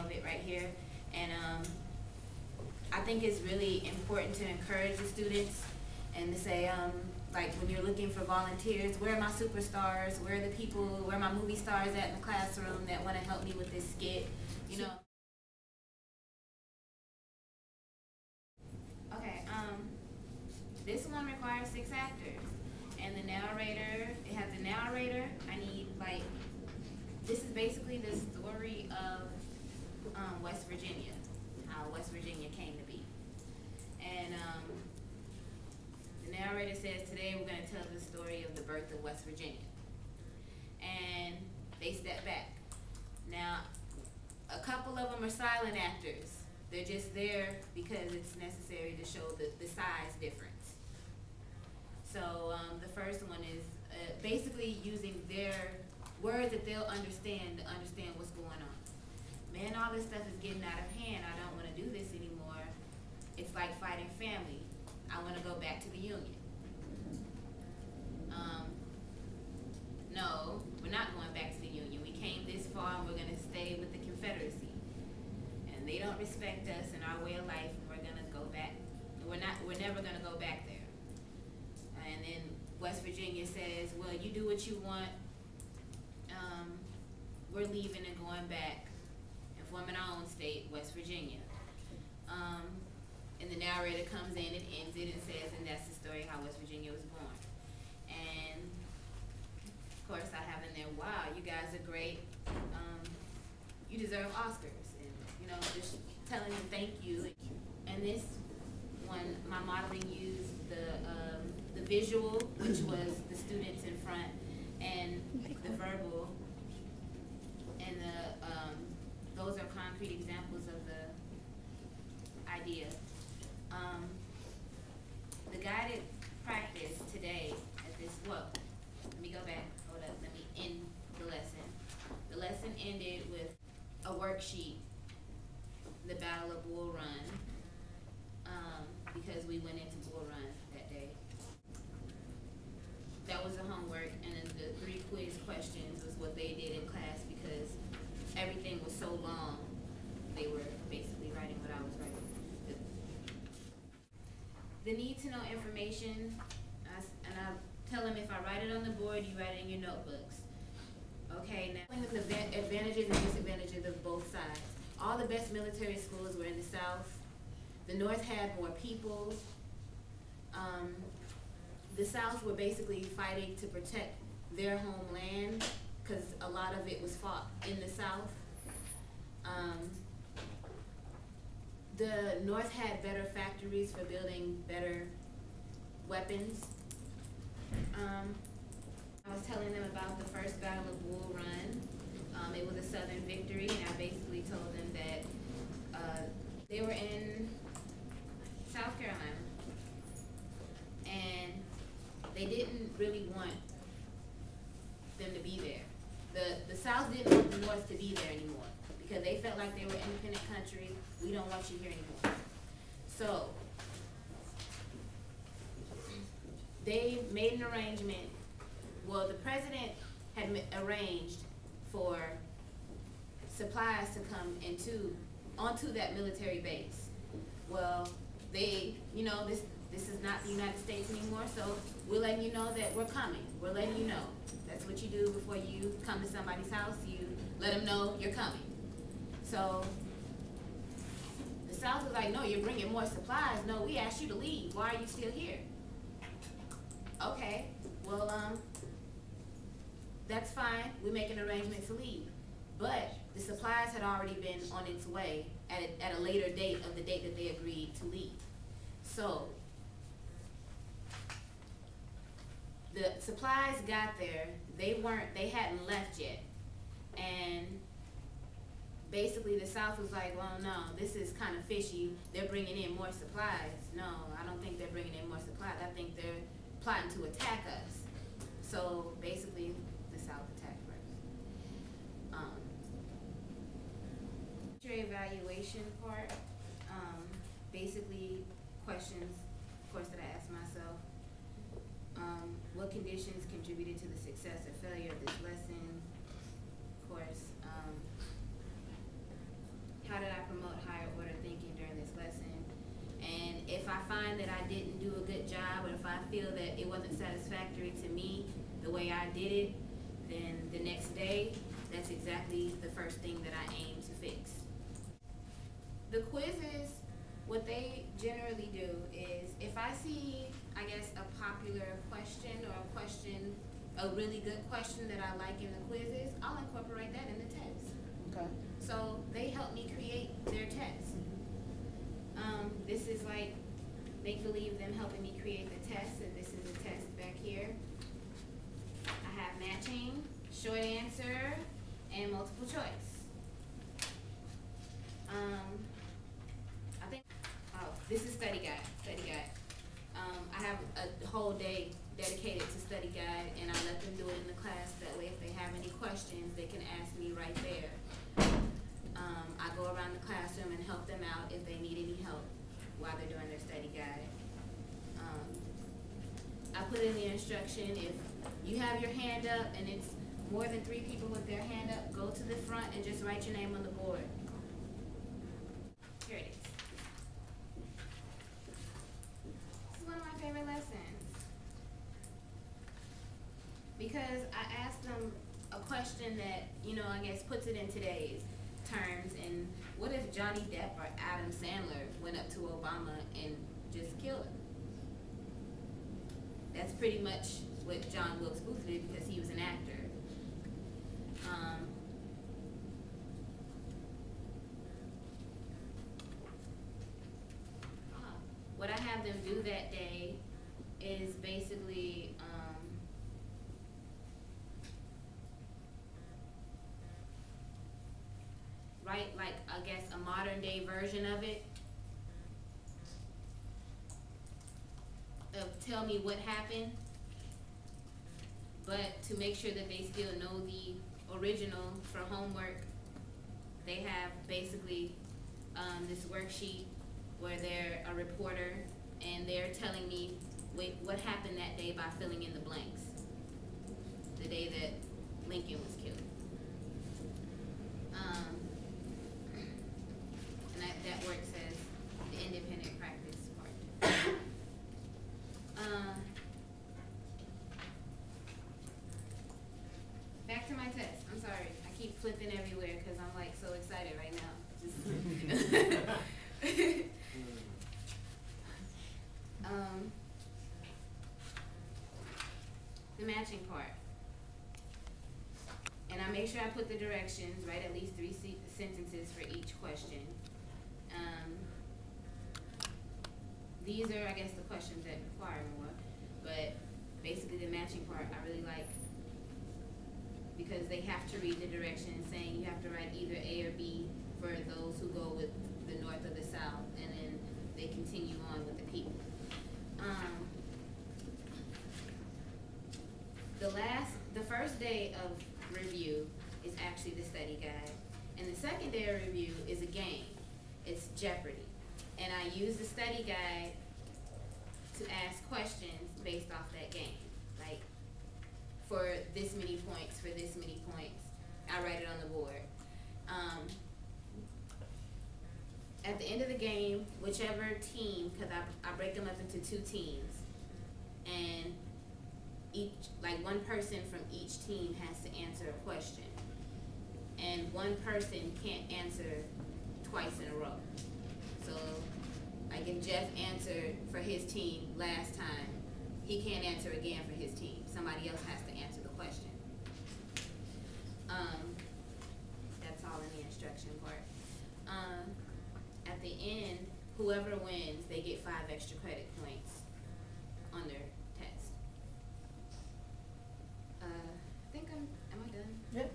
of it right here. And I think it's really important to encourage the students and to say, like when you're looking for volunteers, where are my superstars? Where are the people, where are my movie stars at in the classroom that want to help me with this skit, you know? Okay, this one requires 6 actors. And the narrator, it has a narrator. I need, like, this is basically the story of West Virginia, how West Virginia came to be. And the narrator says, today we're going to tell the story of the birth of West Virginia. And they step back. Now, a couple of them are silent actors. They're just there because it's necessary to show the size difference. So the first one is basically using their words that they'll understand to understand what's going on. Man, all this stuff is getting out of hand. I don't want to do this anymore. It's like fighting family. I want to go back to the Union. No, we're not going back to the Union. We came this far and we're going to stay with the Confederacy. And they don't respect us and our way of life, and we're going to go back. We're never going to go back there. And then West Virginia says, well, you do what you want. We're leaving and going back and forming our own state, West Virginia. And the narrator comes in and ends it and says, and that's the story how West Virginia was born. And of course I have in there, wow, you guys are great. You deserve Oscars. And, you know, just telling them thank you. And this one, my modeling used the visual, which was the students in front, and the verbal, and those are concrete examples of the idea. The guided practice today at this, well, let me go back, hold up, let me end the lesson. The lesson ended with a worksheet, the Battle of Bull Run, because we went into Bull Run that day. That was the homework, and then the 3 quiz questions was what they did in class because everything was so long. They were basically writing what I was writing. The need to know information, and I tell them if I write it on the board, you write it in your notebooks. Okay, now with the advantages and disadvantages of both sides. All the best military schools were in the South. The North had more people. The South were basically fighting to protect their homeland because a lot of it was fought in the South. The North had better factories for building better weapons. I was telling them about the first Battle of Bull Run. It was a Southern victory, and I basically told them that they were in South Carolina, and they didn't really want them to be there. The South didn't want the North to be there anymore because they felt like they were an independent country. We don't want you here anymore. So they made an arrangement. Well, the president had arranged for supplies to come onto that military base. Well, they, you know, this is not the United States anymore, so we're letting you know that we're coming. We're letting you know. That's what you do before you come to somebody's house. You let them know you're coming. So the South was like, no, you're bringing more supplies. No, we asked you to leave. Why are you still here? Okay, well, that's fine. We make an arrangement to leave. But the supplies had already been on its way at a later date of the date that they agreed to leave. So the supplies got there. They hadn't left yet. And basically the South was like, well, no, this is kind of fishy. They're bringing in more supplies. No, I don't think they're bringing in more supplies. I think they're plotting to attack us. So basically the South attacked first. Evaluation part, basically questions, of course, that I asked myself. What conditions contributed to the success or failure of this lesson? Of course, how did I promote higher order thinking during this lesson? And if I find that I didn't do a good job, or if I feel that it wasn't satisfactory to me the way I did it, then the next day, that's exactly the first thing that I aim to fix. The quizzes, what they generally do is, if I see, I guess, a popular question or a really good question that I like in the quizzes, I'll incorporate that in the test. Okay. So they help me create their test. This is like make-believe them helping me create the test, and this is a test back here. I have matching, short answer, and multiple choice. I think, this is study guide. I have a whole day dedicated to study guide, and I let them do it in the class. That way, if they have any questions, they can ask me right there. I go around the classroom and help them out if they need any help while they're doing their study guide. I put in the instruction, if you have your hand up and it's more than 3 people with their hand up, go to the front and just write your name on the board. Here it is. This is one of my favorite lessons, because I asked them a question that, I guess puts it in today's terms. And what if Johnny Depp or Adam Sandler went up to Obama and just killed him? That's pretty much what John Wilkes Booth did, because he was an actor. What I have them do that day is basically write, like, I guess, a modern day version of it. Tell me what happened, but to make sure that they still know the original for homework, they have basically this worksheet where they're a reporter and they're telling me what happened that day by filling in the blanks. The day that Lincoln was killed. And that works as the independent practice part. Back to my test. I'm sorry. I keep flipping everywhere because I'm like so excited right now. The matching part. And I make sure I put the directions, write at least 3 sentences for each question. These are, I guess, the questions that require more, but basically the matching part I really like, because they have to read the directions saying you have to write either A or B for those who go with the north or the south, and then they continue on with the people. The first day of review is actually the study guide, and the second day of review is a game. It's Jeopardy, and I use the study guide to ask questions based off that game. Like, for this many points, for this many points, I write it on the board. At the end of the game, whichever team, because I break them up into 2 teams, and one person from each team has to answer a question, and one person can't answer twice in a row. So, like, if Jeff answered for his team last time, he can't answer again for his team. Somebody else has to answer the question. That's all in the instruction part. At the end, whoever wins, they get 5 extra credit points on their test. I think am I done? Yep.